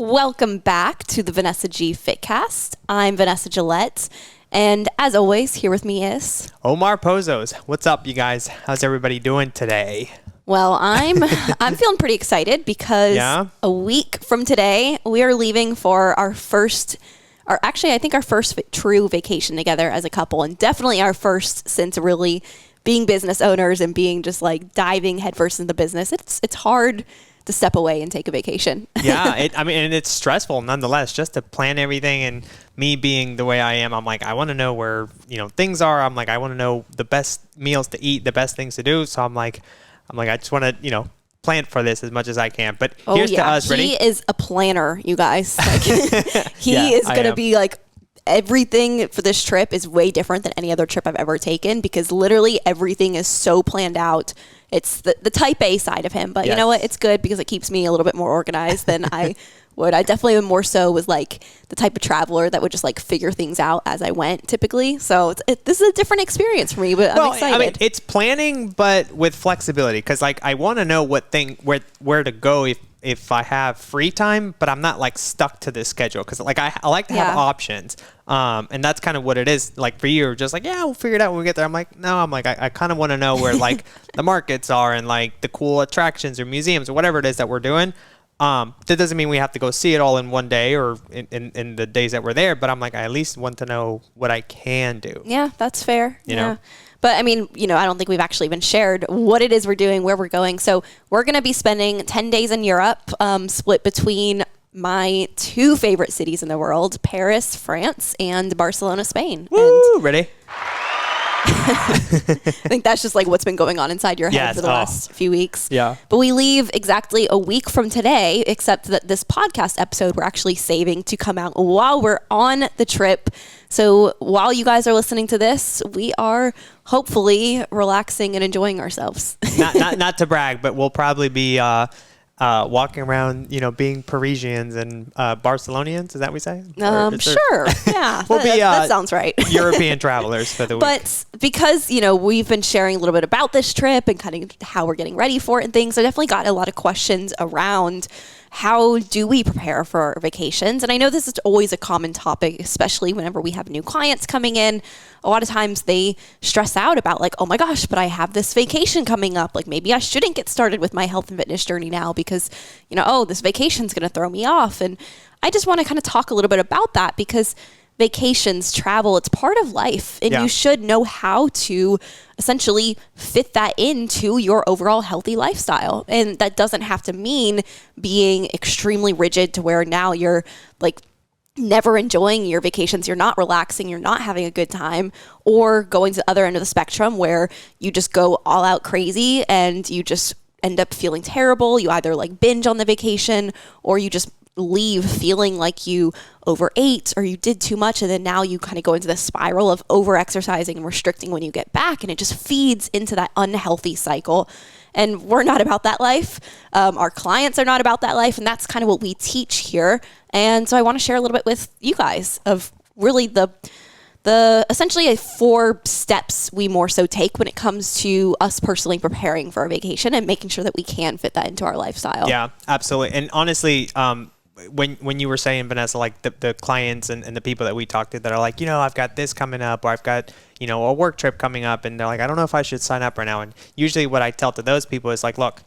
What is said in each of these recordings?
Welcome back to the Vanessa G Fitcast. I'm Vanessa Gillette, and as always, here with me is Omar Pozos. What's up, you guys? How's everybody doing today? Well, I'm feeling pretty excited because a week from today, we are leaving for our first true vacation together as a couple, and definitely our first since really being business owners and being just like diving headfirst into business. It's hard to step away and take a vacation. And it's stressful nonetheless, just to plan everything. And me being the way I am, I'm like, I want to know where, things are. I'm like, I want to know the best meals to eat, the best things to do. So I'm like, I just want to, plan for this as much as I can. But here's to us. Ready? He is a planner, you guys. Like, he is going to be like, everything for this trip is way different than any other trip I've ever taken because literally everything is so planned out. It's the type A side of him, but you know what? It's good because it keeps me a little bit more organized than I would. I definitely more so was like the type of traveler that would just like figure things out as I went typically. So this is a different experience for me, but I'm excited. It's planning, but with flexibility because like I want to know where to go if I have free time, but I'm not like stuck to this schedule because like I like to have options. And that's kind of what it is. Like for you, you're just like, we'll figure it out when we get there. I'm like, no, I kind of want to know where like the markets are and like the cool attractions or museums or whatever it is that we're doing. That doesn't mean we have to go see it all in one day or in the days that we're there, but I'm like, I at least want to know what I can do. Yeah, that's fair. You know? But I mean, I don't think we've actually even shared what it is we're doing, where we're going. So we're going to be spending 10 days in Europe, split between my two favorite cities in the world, Paris, France, and Barcelona, Spain. Woo, ready? I think that's just like what's been going on inside your head for the last few weeks. Yeah. But we leave exactly a week from today, except that this podcast episode we're actually saving to come out while we're on the trip. So while you guys are listening to this, we are hopefully relaxing and enjoying ourselves. not to brag, but we'll probably be walking around, being Parisians and Barcelonians. Is that what we say? Sure. Yeah. that sounds right. European travelers for the week. But because, we've been sharing a little bit about this trip and kind of how we're getting ready for it and things, I definitely got a lot of questions around how do we prepare for our vacations? And I know this is always a common topic, especially whenever we have new clients coming in. A lot of times they stress out about like, oh my gosh, but I have this vacation coming up. Like maybe I shouldn't get started with my health and fitness journey now because, this vacation's going to throw me off. And I just want to kind of talk a little bit about that because vacations, travel, it's part of life. And you should know how to essentially fit that into your overall healthy lifestyle. And that doesn't have to mean being extremely rigid to where now you're like never enjoying your vacations, you're not relaxing, you're not having a good time, or going to the other end of the spectrum where you just go all out crazy and you just end up feeling terrible. You either like binge on the vacation or you just leave feeling like you overate or you did too much, and then now you kind of go into the spiral of over exercising and restricting when you get back, and it just feeds into that unhealthy cycle. And we're not about that life. Our clients are not about that life, and that's kind of what we teach here. And so I want to share a little bit with you guys of really the essentially 4 steps we more so take when it comes to us personally preparing for our vacation and making sure that we can fit that into our lifestyle. Yeah, absolutely. And honestly, when you were saying, Vanessa, like the clients and the people that we talk to that are like, I've got this coming up, or I've got, a work trip coming up, and they're like, I don't know if I should sign up right now. And usually what I tell to those people is like, look,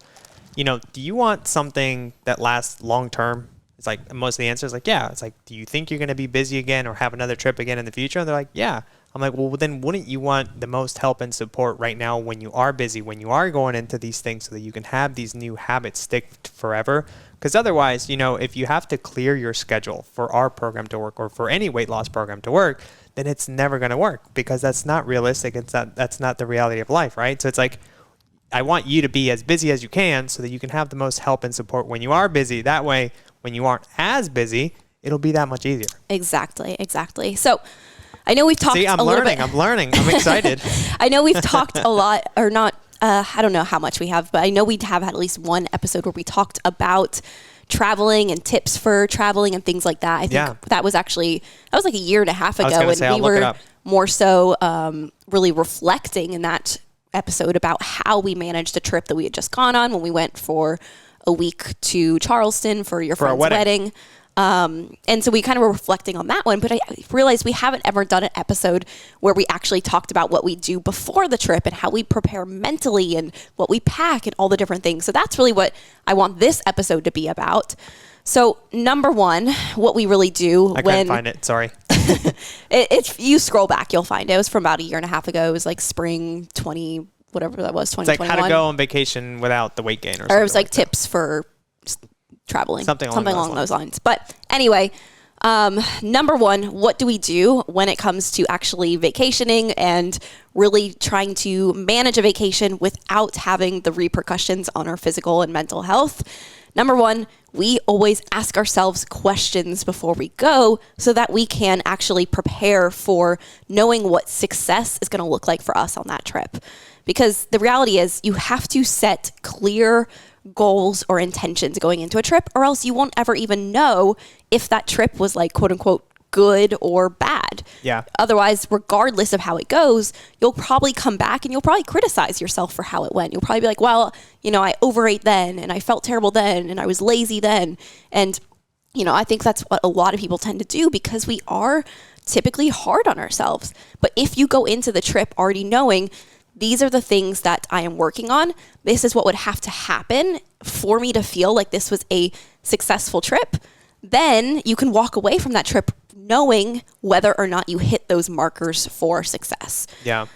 do you want something that lasts long term? It's like most of the answers like, yeah. It's like, do you think you're going to be busy again or have another trip again in the future? And they're like, yeah. I'm like, well, then wouldn't you want the most help and support right now when you are busy, when you are going into these things so that you can have these new habits stick forever? Because otherwise, if you have to clear your schedule for our program to work or for any weight loss program to work, then it's never going to work because that's not realistic. That's not the reality of life, right? So it's like, I want you to be as busy as you can so that you can have the most help and support when you are busy. That way, when you aren't as busy, it'll be that much easier. Exactly. So I know we've talked I'm learning. I'm excited. I know we've talked a lot, or not, I don't know how much we have, but I know we have had at least one episode where we talked about traveling and tips for traveling and things like that. I think that was like a year and a half ago, and we were more so really reflecting in that episode about how we managed a trip that we had just gone on when we went for a week to Charleston for your friend's wedding. And so we kind of were reflecting on that one, but I realized we haven't ever done an episode where we actually talked about what we do before the trip and how we prepare mentally and what we pack and all the different things. So that's really what I want this episode to be about. So number one, what we really do I couldn't find it. Sorry. It's you scroll back, you'll find it. It was from about a year and a half ago. It was like spring 20, whatever that was, 2021. It's like how to go on vacation without the weight gain or something. Or it was like that. tips for traveling. Something along those lines. But anyway, number one, what do we do when it comes to actually vacationing and really trying to manage a vacation without having the repercussions on our physical and mental health? Number one, we always ask ourselves questions before we go so that we can actually prepare for knowing what success is going to look like for us on that trip. Because the reality is you have to set clear goals or intentions going into a trip, or else you won't ever even know if that trip was like, quote unquote, good or bad. Yeah. Otherwise, regardless of how it goes, you'll probably come back and you'll probably criticize yourself for how it went. You'll probably be like, well, I overate then and I felt terrible then and I was lazy then. And, I think that's what a lot of people tend to do because we are typically hard on ourselves. But if you go into the trip already knowing these are the things that I am working on, this is what would have to happen for me to feel like this was a successful trip, then you can walk away from that trip knowing whether or not you hit those markers for success. Yeah.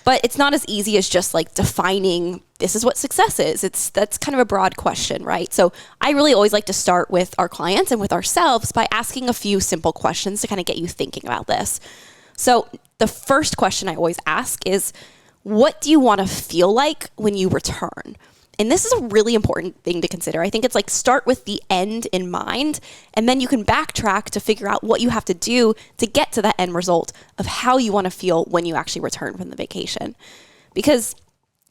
But it's not as easy as just like defining this is what success is. That's kind of a broad question, right? So I really always like to start with our clients and with ourselves by asking a few simple questions to kind of get you thinking about this. So the first question I always ask is, what do you want to feel like when you return? And this is a really important thing to consider. I think it's like start with the end in mind, and then you can backtrack to figure out what you have to do to get to that end result of how you want to feel when you actually return from the vacation. Because,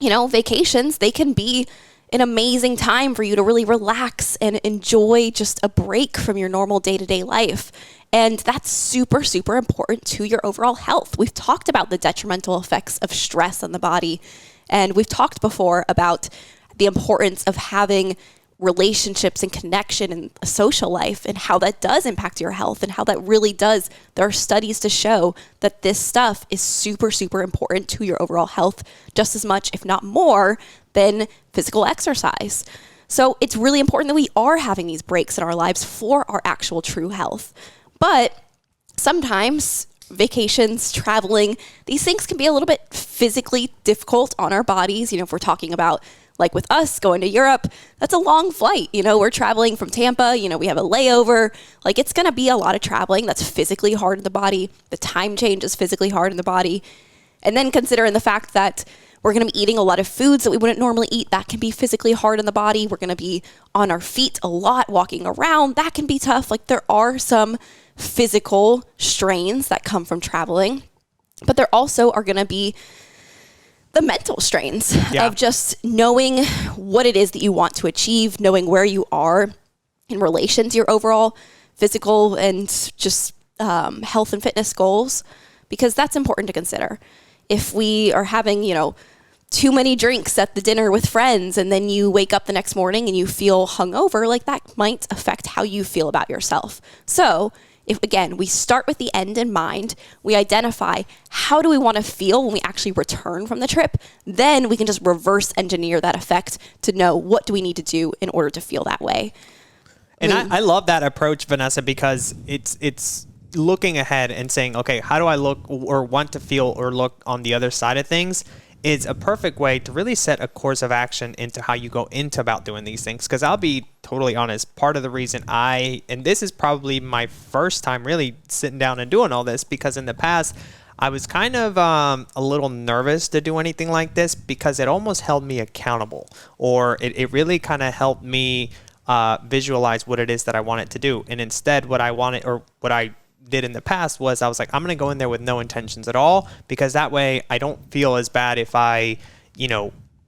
vacations, they can be an amazing time for you to really relax and enjoy just a break from your normal day-to-day life. And that's super, super important to your overall health. We've talked about the detrimental effects of stress on the body. And we've talked before about the importance of having relationships and connection and a social life and how that does impact your health and how that really does. There are studies to show that this stuff is super, super important to your overall health, just as much, if not more, than physical exercise. So it's really important that we are having these breaks in our lives for our actual true health. But sometimes vacations, traveling, these things can be a little bit physically difficult on our bodies. If we're talking about like with us going to Europe, that's a long flight. We're traveling from Tampa, we have a layover. Like it's going to be a lot of traveling. That's physically hard on the body. The time change is physically hard on the body. And then considering the fact that we're going to be eating a lot of foods that we wouldn't normally eat. That can be physically hard on the body. We're going to be on our feet a lot, walking around. That can be tough. Like there are some physical strains that come from traveling, but there also are going to be the mental strains of just knowing what it is that you want to achieve, knowing where you are in relation to your overall physical and just health and fitness goals, because that's important to consider. If we are having, too many drinks at the dinner with friends and then you wake up the next morning and you feel hungover, like that might affect how you feel about yourself. So if, again, we start with the end in mind, we identify how do we want to feel when we actually return from the trip, then we can just reverse engineer that effect to know what do we need to do in order to feel that way. And I love that approach, Vanessa, because it's looking ahead and saying, okay, how do I look or want to feel or look on the other side of things? Is a perfect way to really set a course of action into how you go into about doing these things. Because I'll be totally honest, part of the reason and this is probably my first time really sitting down and doing all this, because in the past I was kind of a little nervous to do anything like this because it almost held me accountable, or it really kind of helped me visualize what it is that I wanted to do. And instead what I did in the past was I was like, I'm going to go in there with no intentions at all, because that way I don't feel as bad if I,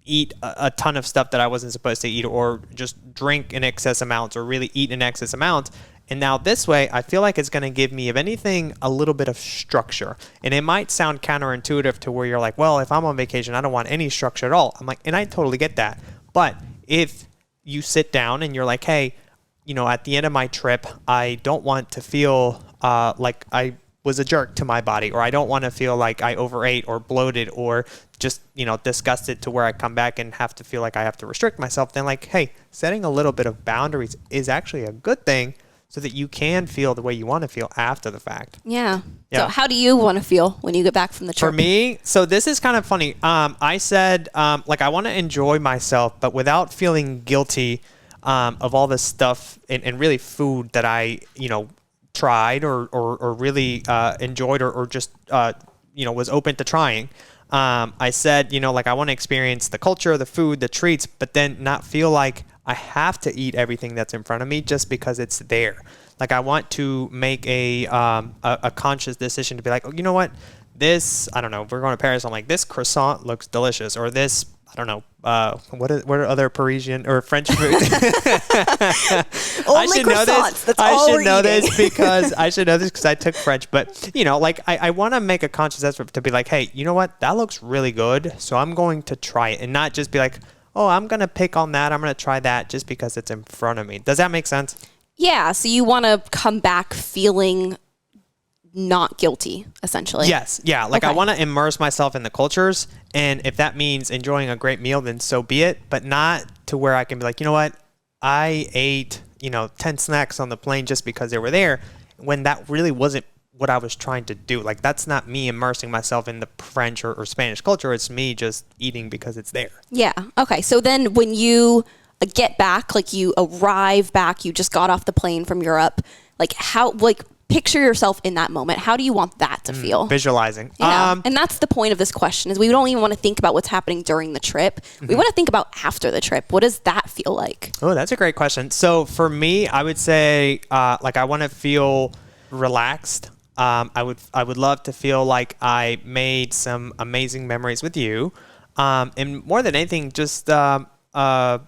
eat a ton of stuff that I wasn't supposed to eat, or just drink in excess amounts, or really eat in excess amounts. And now this way, I feel like it's going to give me, if anything, a little bit of structure. And it might sound counterintuitive to where you're like, well, if I'm on vacation, I don't want any structure at all. I'm like, and I totally get that. But if you sit down and you're like, hey, at the end of my trip, I don't want to feel like I was a jerk to my body, or I don't want to feel like I overate or bloated or just, disgusted to where I come back and have to feel like I have to restrict myself, then like, hey, setting a little bit of boundaries is actually a good thing so that you can feel the way you want to feel after the fact. Yeah. So how do you want to feel when you get back from the trip? For me, so this is kind of funny. I said, like, I want to enjoy myself, but without feeling guilty of all this stuff and really food that I, tried or really enjoyed or just, was open to trying. I said, like, I want to experience the culture, the food, the treats, but then not feel like I have to eat everything that's in front of me just because it's there. Like, I want to make a conscious decision to be like, oh, you know what? This, I don't know, if we're going to Paris, I'm like, this croissant looks delicious, or this, I don't know, what are other Parisian or French food? Only croissants. That's all we're eating. I should know this because I took French. But, like, I want to make a conscious effort to be like, hey, you know what? That looks really good. So I'm going to try it, and not just be like, oh, I'm going to pick on that. I'm going to try that just because it's in front of me. Does that make sense? Yeah. So you want to come back feeling not guilty, essentially. Yes. Yeah. Like, okay. I want to immerse myself in the cultures. And if that means enjoying a great meal, then so be it. But not to where I can be like, you know what? I ate, 10 snacks on the plane just because they were there, when that really wasn't what I was trying to do. Like, that's not me immersing myself in the French or Spanish culture. It's me just eating because it's there. Yeah. Okay. So then when you get back, like you arrive back, you just got off the plane from Europe, like picture yourself in that moment. How do you want that to feel? Visualizing. Yeah. And that's the point of this question, is we don't even want to think about what's happening during the trip. We want to think about after the trip. What does that feel like? Oh, that's a great question. So for me, I would say, like, I want to feel relaxed. I would love to feel like I made some amazing memories with you. And more than anything, just, I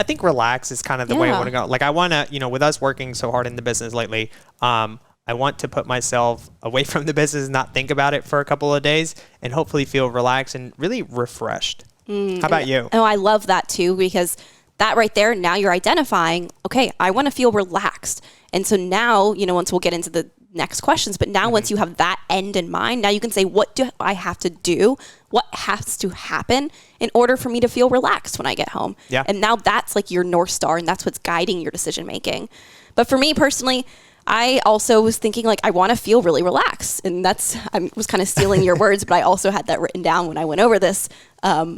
think relax is kind of the way I want to go. Like, I want to, with us working so hard in the business lately, I want to put myself away from the business, not think about it for a couple of days, and hopefully feel relaxed and really refreshed. How about you? Oh, I love that too, because that right there, now you're identifying, okay, I want to feel relaxed. And so now, once we'll get into the next questions, but now once you have that end in mind, now you can say, what do I have to do? What has to happen in order for me to feel relaxed when I get home? Yeah. And now that's like your North Star, and that's what's guiding your decision making. But for me personally, I also was thinking, like, I want to feel really relaxed. And I was kind of stealing your words, but I also had that written down when I went over this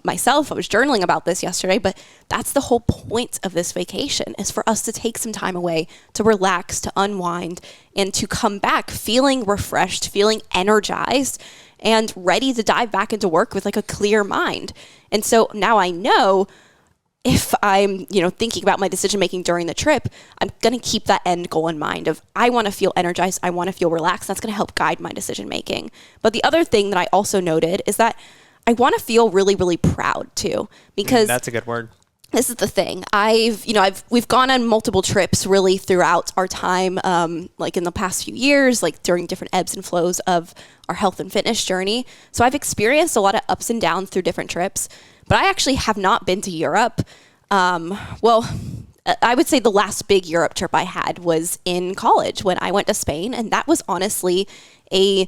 myself. I was journaling about this yesterday, but that's the whole point of this vacation, is for us to take some time away, to relax, to unwind, and to come back feeling refreshed, feeling energized, and ready to dive back into work with like a clear mind. And so now I know, if I'm, thinking about my decision making during the trip, I'm going to keep that end goal in mind of, I want to feel energized, I want to feel relaxed. That's going to help guide my decision making. But the other thing that I also noted is that I want to feel really, really proud too, because that's a good word. This is the thing. We've gone on multiple trips really throughout our time, like in the past few years, like during different ebbs and flows of our health and fitness journey. So I've experienced a lot of ups and downs through different trips, but I actually have not been to Europe. Well, I would say the last big Europe trip I had was in college when I went to Spain. And that was honestly a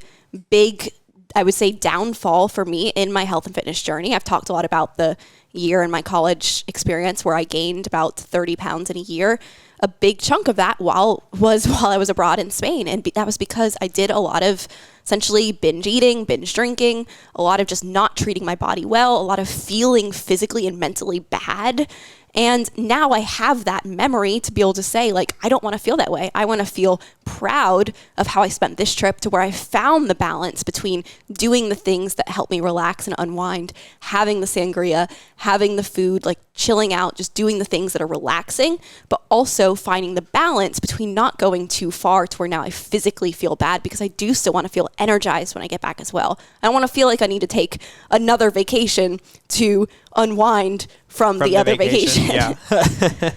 big, I would say, downfall for me in my health and fitness journey. I've talked a lot about the year in my college experience where I gained about 30 pounds in a year. A big chunk of that while I was abroad in Spain. And that was because I did a lot of essentially binge eating, binge drinking, a lot of just not treating my body well, a lot of feeling physically and mentally bad. And now I have that memory to be able to say, like, I don't want to feel that way. I want to feel proud of how I spent this trip, to where I found the balance between doing the things that help me relax and unwind, having the sangria, having the food, like chilling out, just doing the things that are relaxing, but also finding the balance between not going too far to where now I physically feel bad, because I do still want to feel energized when I get back as well. I don't want to feel like I need to take another vacation to unwind from the other vacation. Yeah.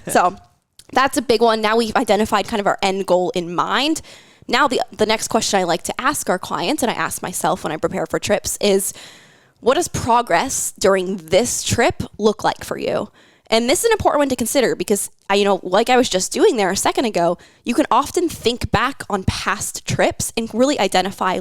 So that's a big one. Now we've identified kind of our end goal in mind. Now the next question I like to ask our clients, and I ask myself when I prepare for trips, is, what does progress during this trip look like for you? And this is an important one to consider because, like I was just doing there a second ago, you can often think back on past trips and really identify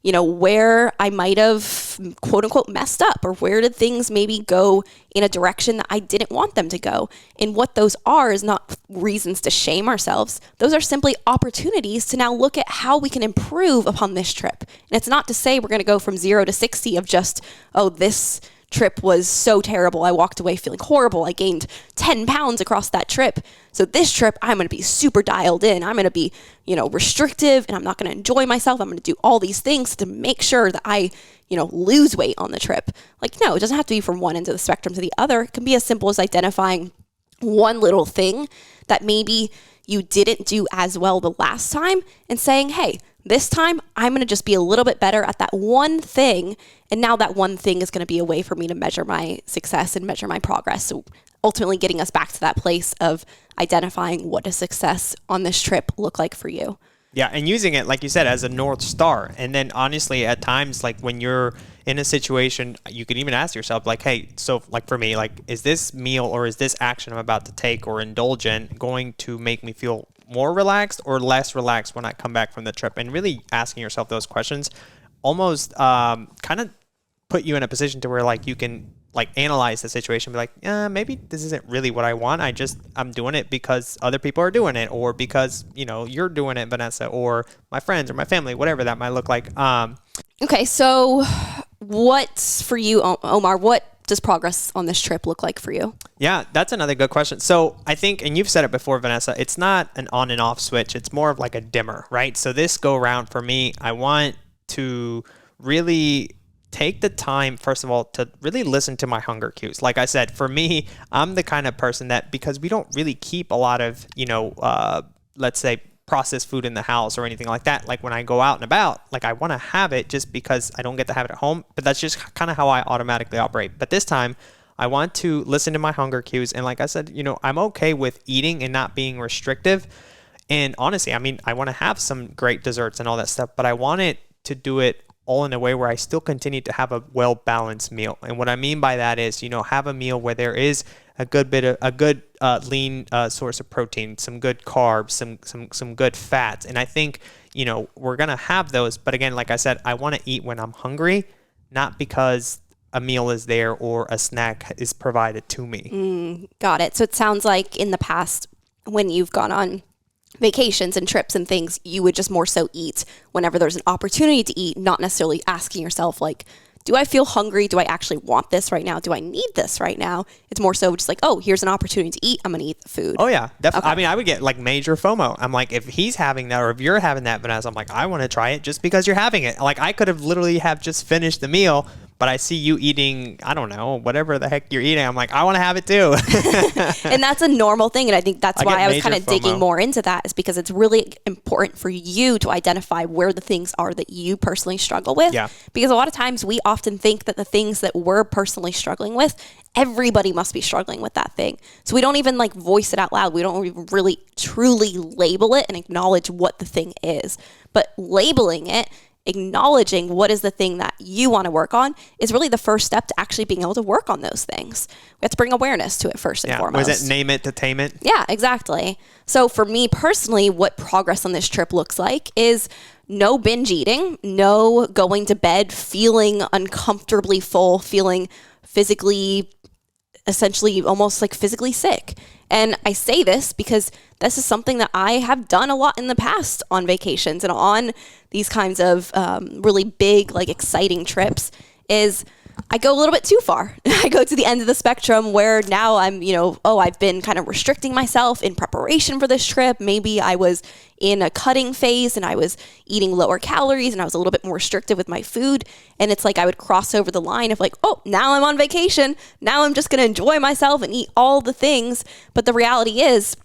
where I might have quote unquote messed up, or where did things maybe go in a direction that I didn't want them to go. And what those are is not reasons to shame ourselves. Those are simply opportunities to now look at how we can improve upon this trip. And it's not to say we're going to go from 0 to 60 of just, oh, this trip was so terrible. I walked away feeling horrible. I gained 10 pounds across that trip. So this trip, I'm going to be super dialed in. I'm going to be, restrictive, and I'm not going to enjoy myself. I'm going to do all these things to make sure that I, lose weight on the trip. No, it doesn't have to be from one end of the spectrum to the other. It can be as simple as identifying one little thing that maybe you didn't do as well the last time and saying, hey, this time I'm going to just be a little bit better at that one thing. And now that one thing is going to be a way for me to measure my success and measure my progress. So ultimately getting us back to that place of identifying what does success on this trip look like for you. Yeah, and using it, like you said, as a North Star. And then honestly, at times, when you're in a situation, you can even ask yourself, hey, so for me, is this meal or is this action I'm about to take or indulge in going to make me feel more relaxed or less relaxed when I come back from the trip? And really asking yourself those questions almost kind of put you in a position to where you can analyze the situation, be maybe this isn't really what I want. I'm doing it because other people are doing it, or because you're doing it, Vanessa, or my friends or my family, whatever that might look like. Okay, so what's for you, Omar? What does progress on this trip look like for you? Yeah, that's another good question. So I think, and you've said it before, Vanessa, it's not an on and off switch. It's more of a dimmer, right? So this go around for me, I want to really take the time, first of all, to really listen to my hunger cues. Like I said, for me, I'm the kind of person that, because we don't really keep a lot of, let's say, processed food in the house or anything like that. When I go out and about, I want to have it just because I don't get to have it at home. But that's just kind of how I automatically operate. But this time, I want to listen to my hunger cues. And like I said, I'm okay with eating and not being restrictive. And honestly, I want to have some great desserts and all that stuff, but I want it to do it all in a way where I still continue to have a well-balanced meal. And what I mean by that is, have a meal where there is a good lean source of protein, some good carbs, some good fats. And I think, we're going to have those. But again, like I said, I want to eat when I'm hungry, not because a meal is there or a snack is provided to me. Got it. So it sounds like in the past, when you've gone on vacations and trips and things, you would just more so eat whenever there's an opportunity to eat, not necessarily asking yourself, do I feel hungry? Do I actually want this right now? Do I need this right now? It's more so just oh, here's an opportunity to eat. I'm going to eat the food. Oh, yeah, definitely. Okay. I would get major FOMO. I'm if he's having that or if you're having that, Vanessa, I'm I want to try it just because you're having it. I could have literally have just finished the meal, but I see you eating, I don't know, whatever the heck you're eating. I'm I want to have it too. And that's a normal thing. And I think that's why I was kind of digging FOMO. more into that, is because it's really important for you to identify where the things are that you personally struggle with. Yeah. Because a lot of times we often think that the things that we're personally struggling with, everybody must be struggling with that thing. So we don't even voice it out loud. We don't even really truly label it and acknowledge what the thing is. But labeling it, acknowledging what is the thing that you want to work on, is really the first step to actually being able to work on those things. We have to bring awareness to it first and foremost. Was it name it to tame it? Yeah, exactly. So for me personally, what progress on this trip looks like is no binge eating, no going to bed feeling uncomfortably full, feeling physically, essentially almost physically sick. And I say this because this is something that I have done a lot in the past on vacations and on these kinds of really big, exciting trips, is I go a little bit too far. I go to the end of the spectrum where now I'm, I've been kind of restricting myself in preparation for this trip. Maybe I was in a cutting phase and I was eating lower calories and I was a little bit more restrictive with my food. And it's I would cross over the line of oh, now I'm on vacation. Now I'm just going to enjoy myself and eat all the things. But the reality is,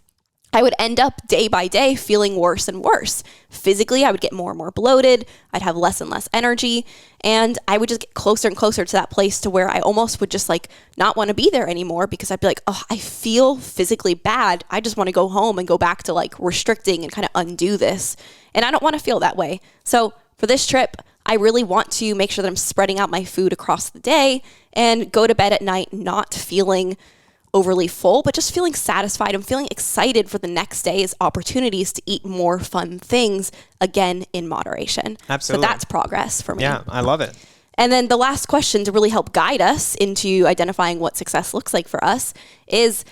I would end up day by day feeling worse and worse. Physically, I would get more and more bloated. I'd have less and less energy. And I would just get closer and closer to that place to where I almost would just not want to be there anymore, because I'd be oh, I feel physically bad. I just want to go home and go back to restricting and kind of undo this. And I don't want to feel that way. So for this trip, I really want to make sure that I'm spreading out my food across the day and go to bed at night not feeling overly full, but just feeling satisfied and feeling excited for the next day's opportunities to eat more fun things, again, in moderation. Absolutely. So that's progress for me. Yeah, I love it. And then the last question to really help guide us into identifying what success looks like for us is,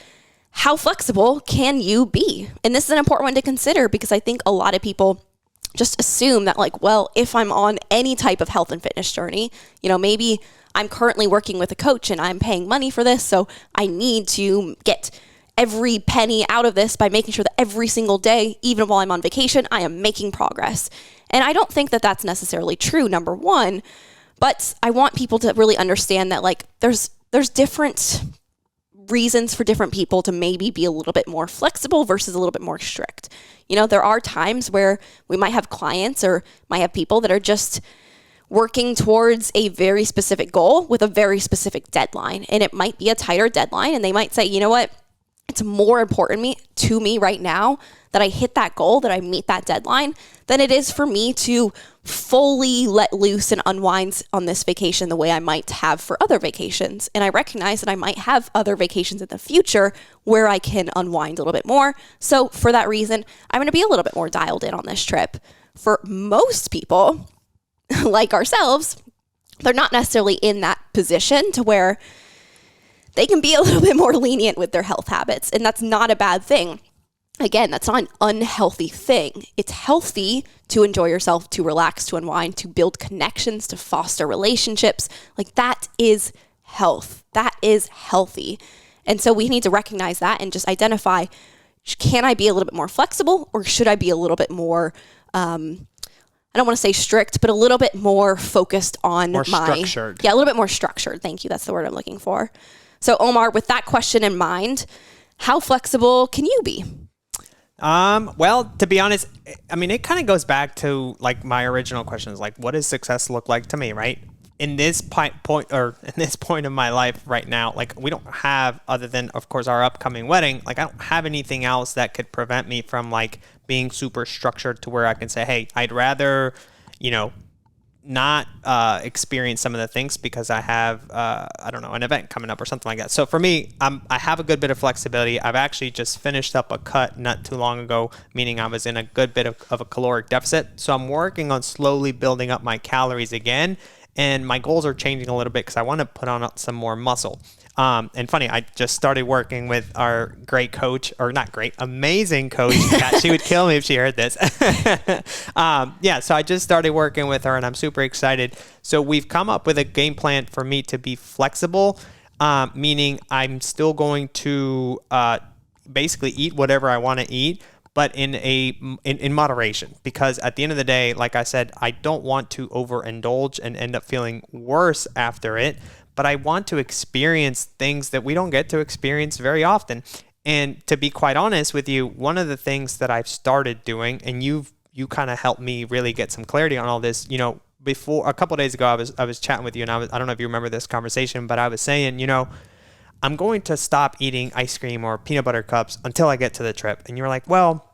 how flexible can you be? And this is an important one to consider, because I think a lot of people just assume that, like, well, if I'm on any type of health and fitness journey, maybe I'm currently working with a coach and I'm paying money for this, so I need to get every penny out of this by making sure that every single day, even while I'm on vacation, I am making progress. And I don't think that that's necessarily true, number one, but I want people to really understand that, like, there's different reasons for different people to maybe be a little bit more flexible versus a little bit more strict. There are times where we might have clients or might have people that are just working towards a very specific goal with a very specific deadline. And it might be a tighter deadline. And they might say, you know what? It's more important to me right now that I hit that goal, that I meet that deadline, than it is for me to fully let loose and unwind on this vacation the way I might have for other vacations. And I recognize that I might have other vacations in the future where I can unwind a little bit more. So for that reason, I'm going to be a little bit more dialed in on this trip. For most people, like ourselves, they're not necessarily in that position to where they can be a little bit more lenient with their health habits. And that's not a bad thing. Again, that's not an unhealthy thing. It's healthy to enjoy yourself, to relax, to unwind, to build connections, to foster relationships. Like, that is health. That is healthy. And so we need to recognize that and just identify, can I be a little bit more flexible, or should I be a little bit more, I don't want to say strict, but a little bit more focused on structured. Yeah, a little bit more structured. Thank you. That's the word I'm looking for. So Omar, with that question in mind, how flexible can you be? Well, to be honest, I mean, it kind of goes back to like my original questions, like, what does success look like to me, right? In this point of my life right now, like, we don't have, other than of course our upcoming wedding, like, I don't have anything else that could prevent me from like being super structured to where I can say, hey, I'd rather, not experience some of the things because I have, I don't know, an event coming up or something like that. So for me, I have a good bit of flexibility. I've actually just finished up a cut not too long ago, meaning I was in a good bit of a caloric deficit. So I'm working on slowly building up my calories again. And my goals are changing a little bit because I want to put on some more muscle. And funny, I just started working with our great coach, or not great, amazing coach. She would kill me if she heard this. So I just started working with her and I'm super excited. So we've come up with a game plan for me to be flexible, meaning I'm still going to basically eat whatever I want to eat, but in moderation, because at the end of the day, like I said, I don't want to overindulge and end up feeling worse after it, but I want to experience things that we don't get to experience very often. And to be quite honest with you, one of the things that I've started doing, and you kind of helped me really get some clarity on all this, before a couple of days ago, I was chatting with you, and I don't know if you remember this conversation, but I was saying, I'm going to stop eating ice cream or peanut butter cups until I get to the trip. And you were like, well,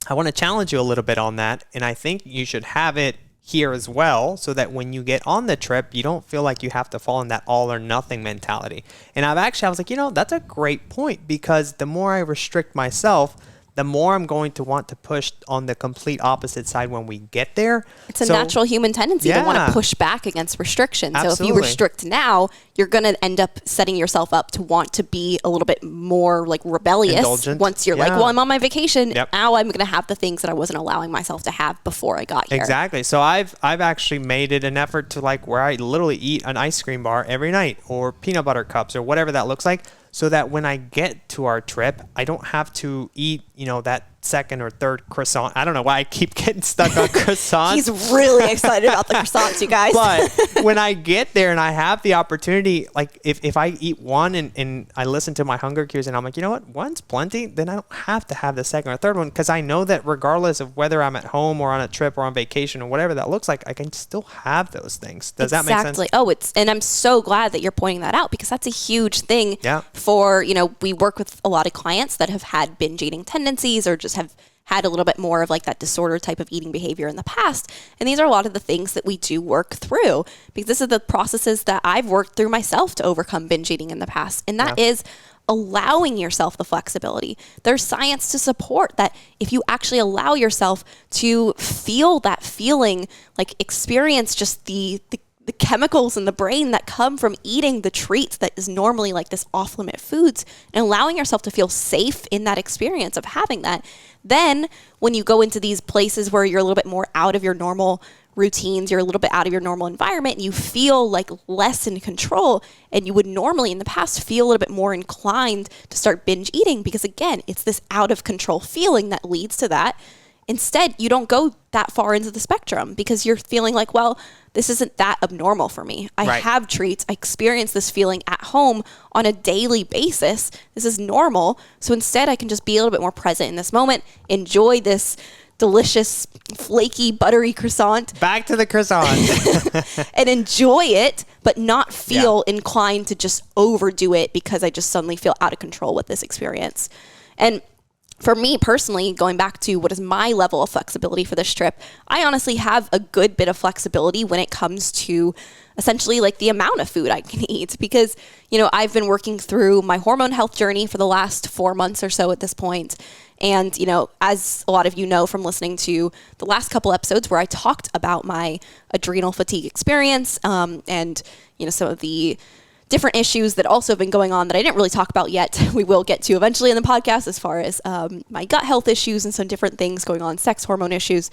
I want to challenge you a little bit on that. And I think you should have it here as well, so that when you get on the trip, you don't feel like you have to fall in that all or nothing mentality. And I was like, that's a great point, because the more I restrict myself, the more I'm going to want to push on the complete opposite side when we get there. It's a natural human tendency to want to push back against restrictions. Absolutely. So if you restrict now, you're going to end up setting yourself up to want to be a little bit more like rebellious. Indulgent. Once you're like, well, I'm on my vacation. Yep. Now I'm going to have the things that I wasn't allowing myself to have before I got here. Exactly. So I've actually made it an effort to like where I literally eat an ice cream bar every night, or peanut butter cups, or whatever that looks like, so that when I get to our trip, I don't have to eat, that second or third croissant. I don't know why I keep getting stuck on croissants. He's really excited about the croissants, you guys. But when I get there and I have the opportunity, like if I eat one and I listen to my hunger cues and I'm like, you know what, one's plenty, then I don't have to have the second or third one, because I know that regardless of whether I'm at home or on a trip or on vacation or whatever that looks like, I can still have those things. Does that make sense? Oh, and I'm so glad that you're pointing that out, because that's a huge thing for, we work with a lot of clients that have had binge eating tendencies, or just have had a little bit more of like that disorder type of eating behavior in the past. And these are a lot of the things that we do work through, because this is the processes that I've worked through myself to overcome binge eating in the past. And that is allowing yourself the flexibility. There's science to support that if you actually allow yourself to feel that feeling, like experience just the chemicals in the brain that come from eating the treats that is normally like this off-limit foods, and allowing yourself to feel safe in that experience of having that. Then when you go into these places where you're a little bit more out of your normal routines, you're a little bit out of your normal environment, and you feel like less in control, and you would normally in the past feel a little bit more inclined to start binge eating, because again, it's this out of control feeling that leads to that. Instead, you don't go that far into the spectrum because you're feeling like, well, this isn't that abnormal for me. I have treats. I experience this feeling at home on a daily basis. This is normal. So instead, I can just be a little bit more present in this moment, enjoy this delicious, flaky, buttery croissant. Back to the croissant. And enjoy it, but not feel inclined to just overdo it because I just suddenly feel out of control with this experience. And for me personally, going back to what is my level of flexibility for this trip, I honestly have a good bit of flexibility when it comes to essentially like the amount of food I can eat, because, you know, I've been working through my hormone health journey for the last 4 months or so at this point. And, you know, as a lot of you know from listening to the last couple episodes where I talked about my adrenal fatigue experience, and, you know, some of the different issues that also have been going on that I didn't really talk about yet. We will get to eventually in the podcast, as far as my gut health issues and some different things going on, sex hormone issues.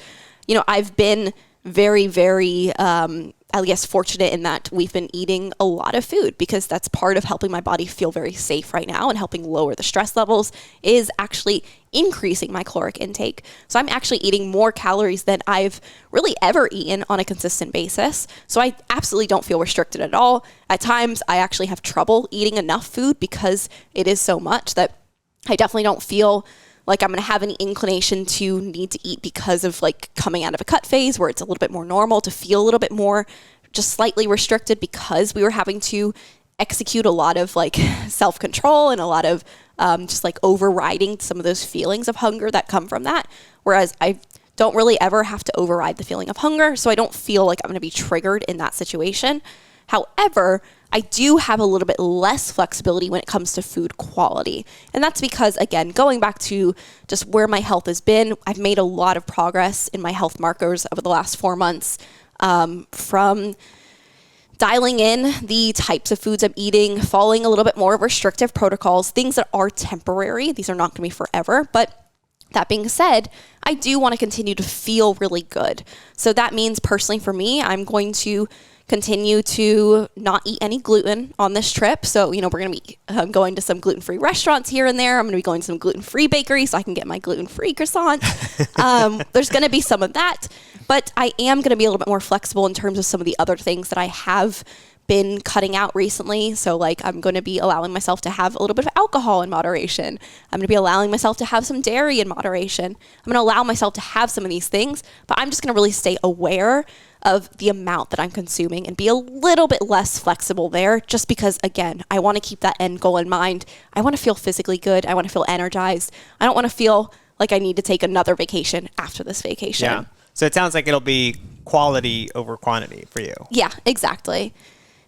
You know, I've been very, very, I guess, fortunate in that we've been eating a lot of food, because that's part of helping my body feel very safe right now and helping lower the stress levels is actually increasing my caloric intake. So I'm actually eating more calories than I've really ever eaten on a consistent basis. So I absolutely don't feel restricted at all. At times, I actually have trouble eating enough food because it is so much that I definitely don't feel like I'm going to have any inclination to need to eat because of like coming out of a cut phase where it's a little bit more normal to feel a little bit more just slightly restricted, because we were having to execute a lot of like self-control and a lot of just like overriding some of those feelings of hunger that come from that. Whereas I don't really ever have to override the feeling of hunger. So I don't feel like I'm going to be triggered in that situation. However, I do have a little bit less flexibility when it comes to food quality. And that's because, again, going back to just where my health has been, I've made a lot of progress in my health markers over the last 4 months, from dialing in the types of foods I'm eating, following a little bit more restrictive protocols, things that are temporary. These are not going to be forever. But that being said, I do want to continue to feel really good. So that means personally for me, I'm going to continue to not eat any gluten on this trip. So, you know, we're going to be going to some gluten-free restaurants here and there. I'm going to be going to some gluten-free bakeries so I can get my gluten-free croissant. There's going to be some of that, but I am going to be a little bit more flexible in terms of some of the other things that I have been cutting out recently. So like I'm going to be allowing myself to have a little bit of alcohol in moderation. I'm going to be allowing myself to have some dairy in moderation. I'm going to allow myself to have some of these things, but I'm just going to really stay aware of the amount that I'm consuming and be a little bit less flexible there, just because, again, I want to keep that end goal in mind. I want to feel physically good. I want to feel energized. I don't want to feel like I need to take another vacation after this vacation. Yeah. So it sounds like it'll be quality over quantity for you. Yeah, exactly.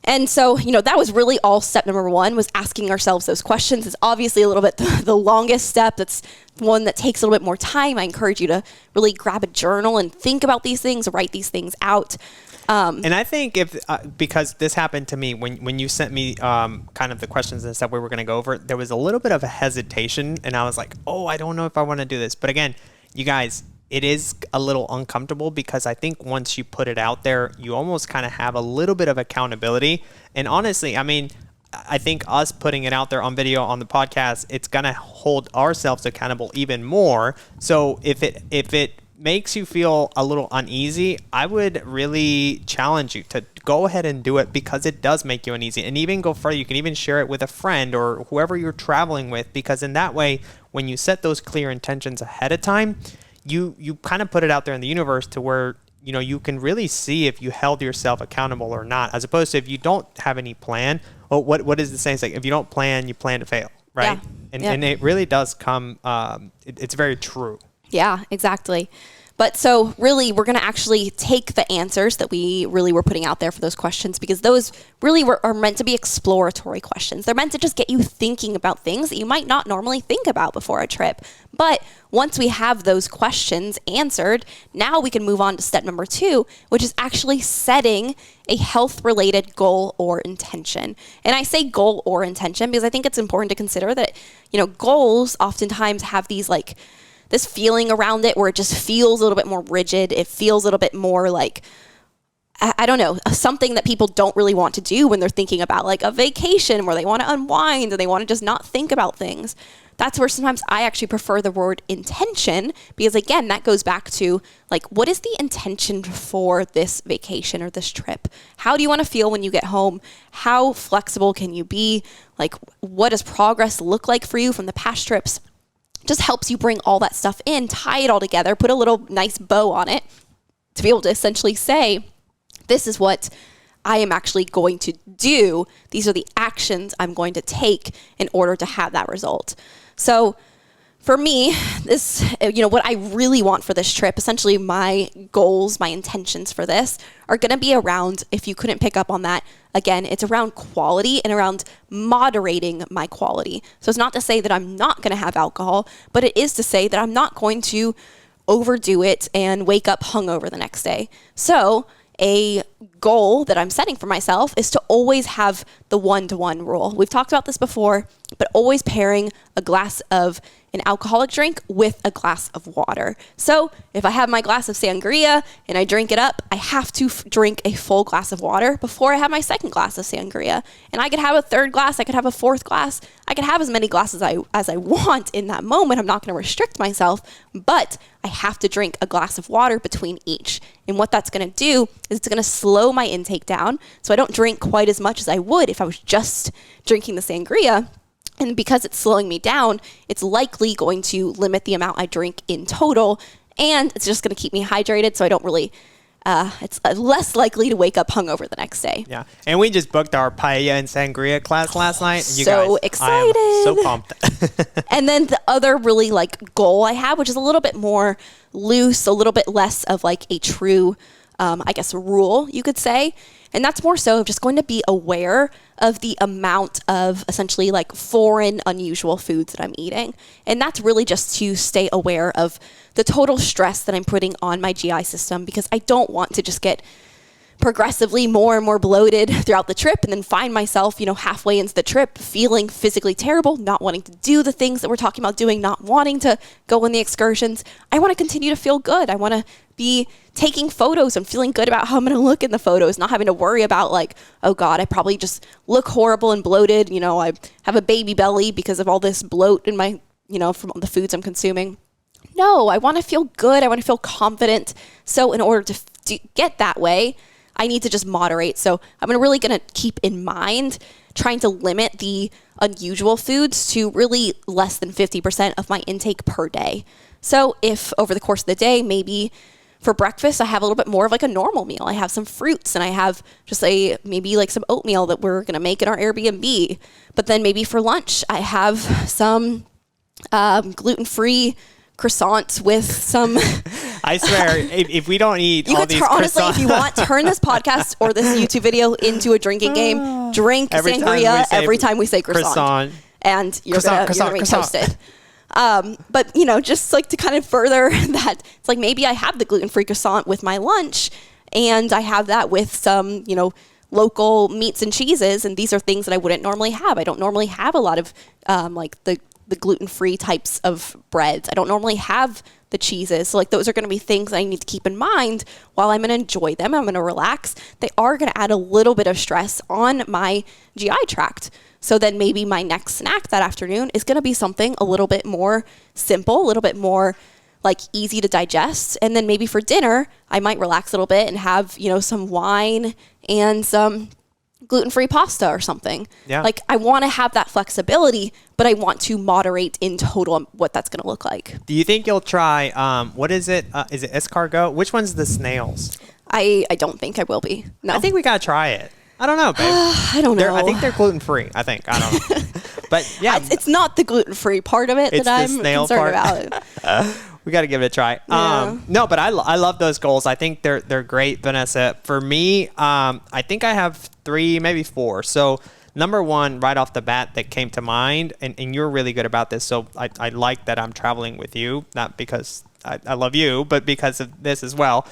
And so, you know, that was really all step number one, was asking ourselves those questions. It's obviously a little bit the longest step. That's one that takes a little bit more time. I encourage you to really grab a journal and think about these things, write these things out. And I think if, because this happened to me, when you sent me kind of the questions and stuff we were going to go over, there was a little bit of a hesitation, and I was like, oh, I don't know if I want to do this. But again, you guys, it is a little uncomfortable, because I think once you put it out there, you almost kind of have a little bit of accountability. And honestly, I mean, I think us putting it out there on video on the podcast, it's going to hold ourselves accountable even more. So if it makes you feel a little uneasy, I would really challenge you to go ahead and do it, because it does make you uneasy. And even go further, you can even share it with a friend or whoever you're traveling with, because in that way, when you set those clear intentions ahead of time, you kind of put it out there in the universe to where, you know, you can really see if you held yourself accountable or not, as opposed to if you don't have any plan. Well, what is the saying? It's like, if you don't plan, you plan to fail, right? Yeah. And it really does come, it's very true. Yeah, exactly. But so really, we're going to actually take the answers that we really were putting out there for those questions, because those really are meant to be exploratory questions. They're meant to just get you thinking about things that you might not normally think about before a trip. But once we have those questions answered, now we can move on to step number 2, which is actually setting a health-related goal or intention. And I say goal or intention because I think it's important to consider that, goals oftentimes have these this feeling around it where it just feels a little bit more rigid. It feels a little bit more like, I don't know, something that people don't really want to do when they're thinking about a vacation where they want to unwind and they want to just not think about things. That's where sometimes I actually prefer the word intention, because again, that goes back to what is the intention for this vacation or this trip? How do you want to feel when you get home? How flexible can you be? What does progress look like for you from the past trips? Just helps you bring all that stuff in, tie it all together, put a little nice bow on it to be able to essentially say, this is what I am actually going to do. These are the actions I'm going to take in order to have that result. So for me, this, what I really want for this trip, essentially my goals, my intentions for this are going to be around, if you couldn't pick up on that, again, it's around quality and around moderating my quality. So it's not to say that I'm not going to have alcohol, but it is to say that I'm not going to overdo it and wake up hungover the next day. So a goal that I'm setting for myself is to always have the 1-to-1 rule. We've talked about this before, but always pairing a glass of an alcoholic drink with a glass of water. So if I have my glass of sangria and I drink it up, I have to drink a full glass of water before I have my second glass of sangria. And I could have a third glass, I could have a fourth glass, I could have as many glasses as I want in that moment. I'm not going to restrict myself, but I have to drink a glass of water between each. And what that's going to do is it's going to slow my intake down, so I don't drink quite as much as I would if I was just drinking the sangria. And because it's slowing me down, it's likely going to limit the amount I drink in total, and it's just going to keep me hydrated, so I don't really, it's less likely to wake up hungover the next day. Yeah, and we just booked our paella and sangria class last night. You so guys, excited. I am so pumped. And then the other really goal I have, which is a little bit more loose, a little bit less of a true, rule, you could say. And that's more so of just going to be aware of the amount of essentially foreign, unusual foods that I'm eating. And that's really just to stay aware of the total stress that I'm putting on my GI system, because I don't want to just get progressively more and more bloated throughout the trip and then find myself, halfway into the trip feeling physically terrible, not wanting to do the things that we're talking about doing, not wanting to go on the excursions. I want to continue to feel good. I want to be taking photos and feeling good about how I'm going to look in the photos, not having to worry about oh God, I probably just look horrible and bloated. I have a baby belly because of all this bloat in my, from the foods I'm consuming. No, I want to feel good. I want to feel confident. So in order to get that way, I need to just moderate. So I'm really going to keep in mind trying to limit the unusual foods to really less than 50% of my intake per day. So if over the course of the day, maybe for breakfast, I have a little bit more of a normal meal. I have some fruits and I have just maybe some oatmeal that we're going to make in our Airbnb. But then maybe for lunch, I have some gluten-free croissants with some. I swear, if we don't eat you all could these honestly, croissants, if you want, turn this podcast or this YouTube video into a drinking game. Drink every sangria every time we say croissant. And you're going to be toasted. But just to kind of further that, it's maybe I have the gluten-free croissant with my lunch, and I have that with some, local meats and cheeses, and these are things that I wouldn't normally have. I don't normally have a lot of the gluten-free types of breads. I don't normally have the cheeses. So those are going to be things that I need to keep in mind while I'm going to enjoy them. I'm going to relax. They are going to add a little bit of stress on my GI tract. So then maybe my next snack that afternoon is going to be something a little bit more simple, a little bit more easy to digest. And then maybe for dinner, I might relax a little bit and have, some wine and some gluten-free pasta or something. Yeah. I want to have that flexibility, but I want to moderate in total what that's going to look like. Do you think you'll try, what is it? Is it escargot? Which one's the snails? I don't think I will be. No. I think we got to try it. I don't know, babe. I don't know. I think they're gluten-free. I don't know. But yeah. It's not the gluten-free part of it It's that the I'm snail concerned part. about. We got to give it a try. Yeah. No, but I love those goals. I think they're great, Vanessa. For me, I think I have 3, maybe 4. So number one, right off the bat that came to mind, and you're really good about this. So I like that I'm traveling with you, not because I love you, but because of this as well.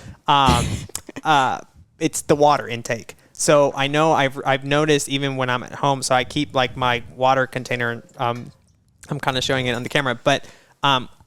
It's the water intake. So I know I've noticed even when I'm at home, so I keep like my water container, I'm kind of showing it on the camera, but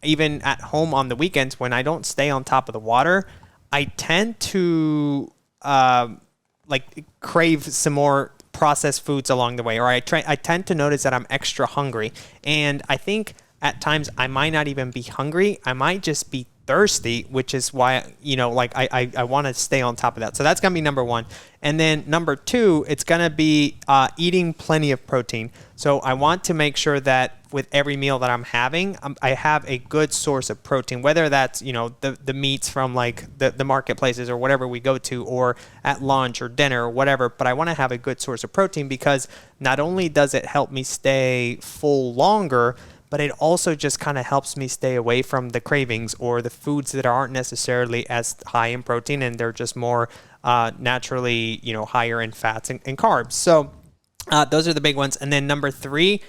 even at home on the weekends when I don't stay on top of the water, I tend to like crave some more processed foods along the way, or I tend to notice that I'm extra hungry. And I think at times I might not even be hungry. I might just be thirsty, which is why, like I want to stay on top of that. So that's going to be number one. And then number 2, it's going to be eating plenty of protein. So I want to make sure that with every meal that I'm having, I have a good source of protein, whether that's, the meats from like the marketplaces or whatever we go to, or at lunch or dinner or whatever. But I want to have a good source of protein because not only does it help me stay full longer, but it also just kind of helps me stay away from the cravings or the foods that aren't necessarily as high in protein, and they're just more naturally, higher in fats and carbs. So those are the big ones. And then number 3,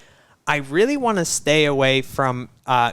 I really want to stay away from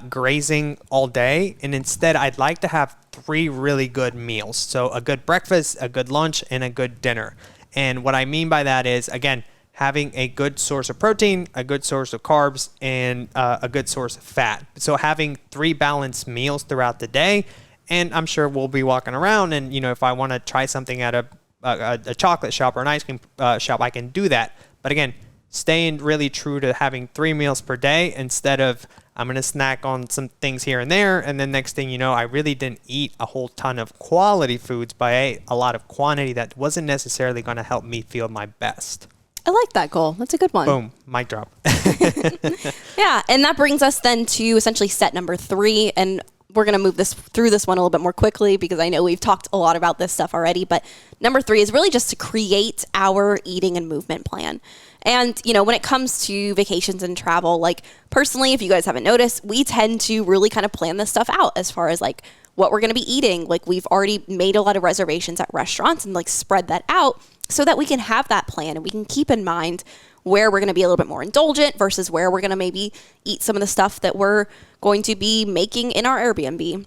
grazing all day, and instead I'd like to have 3 really good meals. So a good breakfast, a good lunch, and a good dinner. And what I mean by that is, again, having a good source of protein, a good source of carbs, and a good source of fat. So having 3 balanced meals throughout the day, and I'm sure we'll be walking around, and if I want to try something at a chocolate shop or an ice cream shop, I can do that. But again, staying really true to having 3 meals per day instead of I'm going to snack on some things here and there, and then next thing you know, I really didn't eat a whole ton of quality foods, but I ate a lot of quantity that wasn't necessarily going to help me feel my best. I like that goal. That's a good one. Boom. Mic drop. Yeah. And that brings us then to essentially set number 3. And we're going to move through this one a little bit more quickly because I know we've talked a lot about this stuff already. But number 3 is really just to create our eating and movement plan. And, when it comes to vacations and travel, like personally, if you guys haven't noticed, we tend to really kind of plan this stuff out as far as like what we're going to be eating. Like we've already made a lot of reservations at restaurants and like spread that out so that we can have that plan and we can keep in mind where we're going to be a little bit more indulgent versus where we're going to maybe eat some of the stuff that we're going to be making in our Airbnb.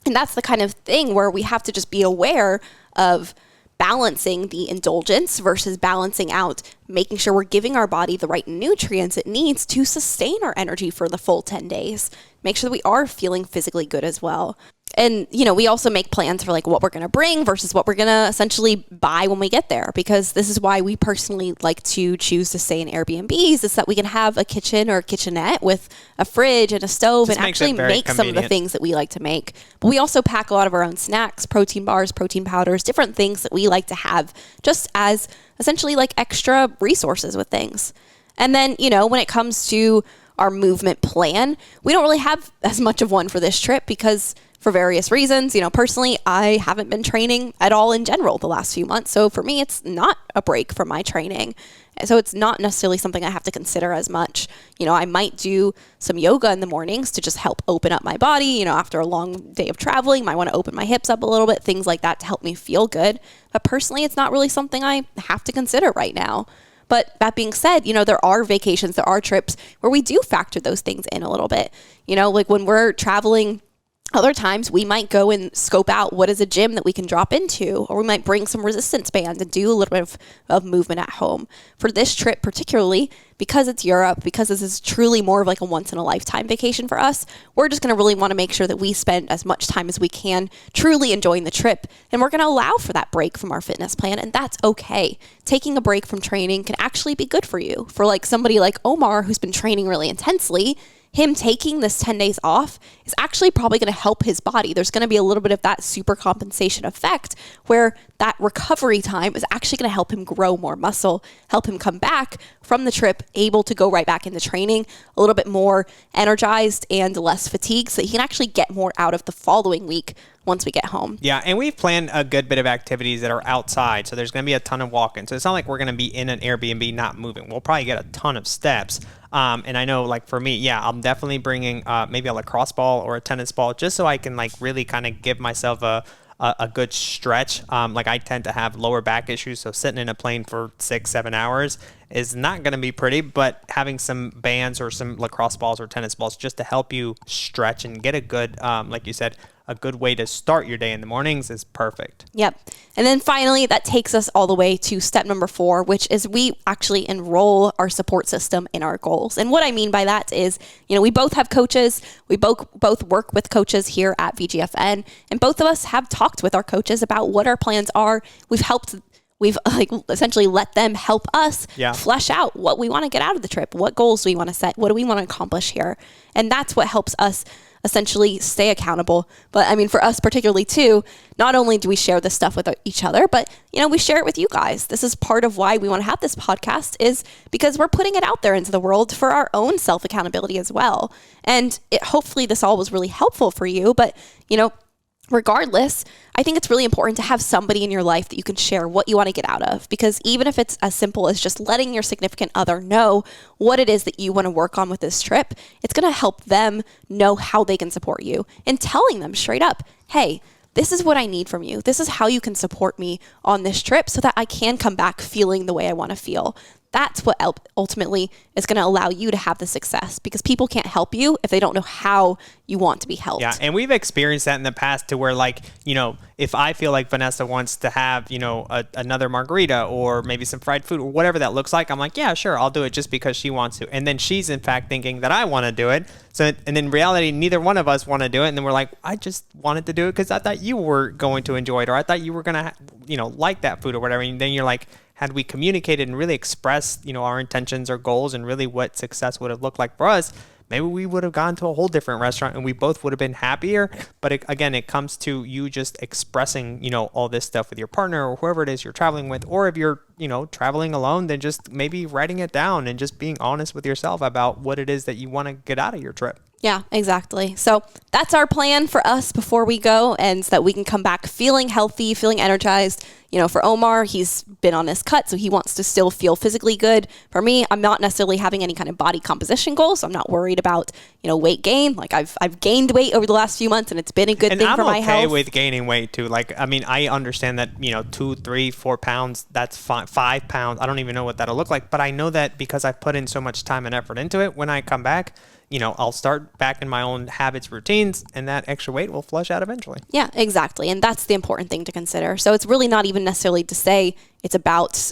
And that's the kind of thing where we have to just be aware of balancing the indulgence versus balancing out, making sure we're giving our body the right nutrients it needs to sustain our energy for the full 10 days. Make sure that we are feeling physically good as well. And, we also make plans for like what we're going to bring versus what we're going to essentially buy when we get there, because this is why we personally like to choose to stay in Airbnbs, is that we can have a kitchen or a kitchenette with a fridge and a stove and actually make some of the things that we like to make. But we also pack a lot of our own snacks, protein bars, protein powders, different things that we like to have just as essentially like extra resources with things. And then, when it comes to our movement plan, we don't really have as much of one for this trip because for various reasons, personally, I haven't been training at all in general the last few months. So for me, it's not a break from my training. So it's not necessarily something I have to consider as much. I might do some yoga in the mornings to just help open up my body. After a long day of traveling, might want to open my hips up a little bit, things like that to help me feel good. But personally, it's not really something I have to consider right now. But that being said, there are vacations, there are trips where we do factor those things in a little bit. Like when we're traveling, other times we might go and scope out what is a gym that we can drop into, or we might bring some resistance bands and do a little bit of movement at home. For this trip particularly, because it's Europe, because this is truly more of like a once in a lifetime vacation for us, we're just going to really want to make sure that we spend as much time as we can truly enjoying the trip. And we're going to allow for that break from our fitness plan, and that's okay. Taking a break from training can actually be good for you. For like somebody like Omar, who's been training really intensely, him taking this 10 days off is actually probably going to help his body. There's going to be a little bit of that super compensation effect where that recovery time is actually going to help him grow more muscle, help him come back from the trip, able to go right back into training, a little bit more energized and less fatigued, so that he can actually get more out of the following week once we get home. Yeah, and we've planned a good bit of activities that are outside, so there's going to be a ton of walking. So it's not like we're going to be in an Airbnb not moving. We'll probably get a ton of steps. And I know, like, for me, yeah, I'm definitely bringing maybe a lacrosse ball or a tennis ball just so I can, like, really kind of give myself a good stretch. Like, I tend to have lower back issues, so sitting in a plane for 6-7 hours is not going to be pretty, but having some bands or some lacrosse balls or tennis balls just to help you stretch and get a good, like you said, a good way to start your day in the mornings is perfect. Yep. And then finally, that takes us all the way to step number 4, which is we actually enroll our support system in our goals. And what I mean by that is, we both have coaches. We both work with coaches here at VGFN, and both of us have talked with our coaches about what our plans are. We've like essentially let them help us flesh out what we want to get out of the trip. What goals do we want to set? What do we want to accomplish here? And that's what helps us essentially stay accountable. But I mean, for us particularly too, not only do we share this stuff with each other, but we share it with you guys. This is part of why we want to have this podcast, is because we're putting it out there into the world for our own self accountability as well. And hopefully this all was really helpful for you, but regardless, I think it's really important to have somebody in your life that you can share what you want to get out of, because even if it's as simple as just letting your significant other know what it is that you want to work on with this trip, it's going to help them know how they can support you, and telling them straight up, hey, this is what I need from you. This is how you can support me on this trip so that I can come back feeling the way I want to feel. That's what ultimately is going to allow you to have the success, because people can't help you if they don't know how you want to be helped. Yeah, and we've experienced that in the past to where, like, if I feel like Vanessa wants to have, another margarita or maybe some fried food or whatever that looks like, I'm like, yeah, sure, I'll do it just because she wants to. And then she's in fact thinking that I want to do it. So, and in reality, neither one of us want to do it. And then we're like, I just wanted to do it because I thought you were going to enjoy it, or I thought you were going to, like that food or whatever. And then you're like, had we communicated and really expressed, our intentions or goals and really what success would have looked like for us, maybe we would have gone to a whole different restaurant and we both would have been happier. But it comes to you just expressing, all this stuff with your partner or whoever it is you're traveling with, or if you're, traveling alone, then just maybe writing it down and just being honest with yourself about what it is that you want to get out of your trip. Yeah, exactly. So that's our plan for us before we go, and so that we can come back feeling healthy, feeling energized. For Omar, he's been on this cut, so he wants to still feel physically good. For me, I'm not necessarily having any kind of body composition goals, so I'm not worried about, weight gain. Like I've gained weight over the last few months, and it's been a good thing for my health. And I'm okay with gaining weight too. Like, I mean, I understand that, 2, 3, 4 pounds, that's fine. 5 pounds, I don't even know what that'll look like, but I know that because I've put in so much time and effort into it, when I come back, I'll start back in my own habits, routines, and that extra weight will flush out eventually. Yeah, exactly. And that's the important thing to consider. So it's really not even necessarily to say it's about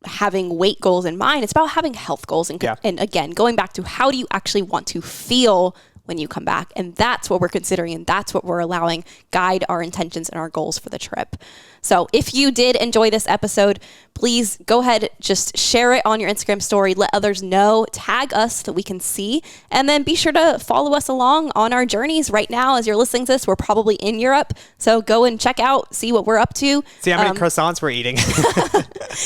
having weight goals in mind. It's about having health goals. And again, going back to how do you actually want to feel when you come back? And that's what we're considering, and that's what we're allowing guide our intentions and our goals for the trip. So if you did enjoy this episode, please go ahead, just share it on your Instagram story, let others know, tag us so that we can see, and then be sure to follow us along on our journeys. Right now, as you're listening to this, we're probably in Europe, so go and check out, see what we're up to. See how many croissants we're eating.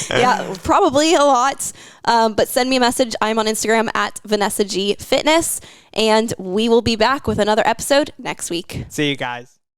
Yeah, probably a lot, but send me a message. I'm on Instagram at Vanessa G Fitness, and we will be back with another episode next week. See you guys.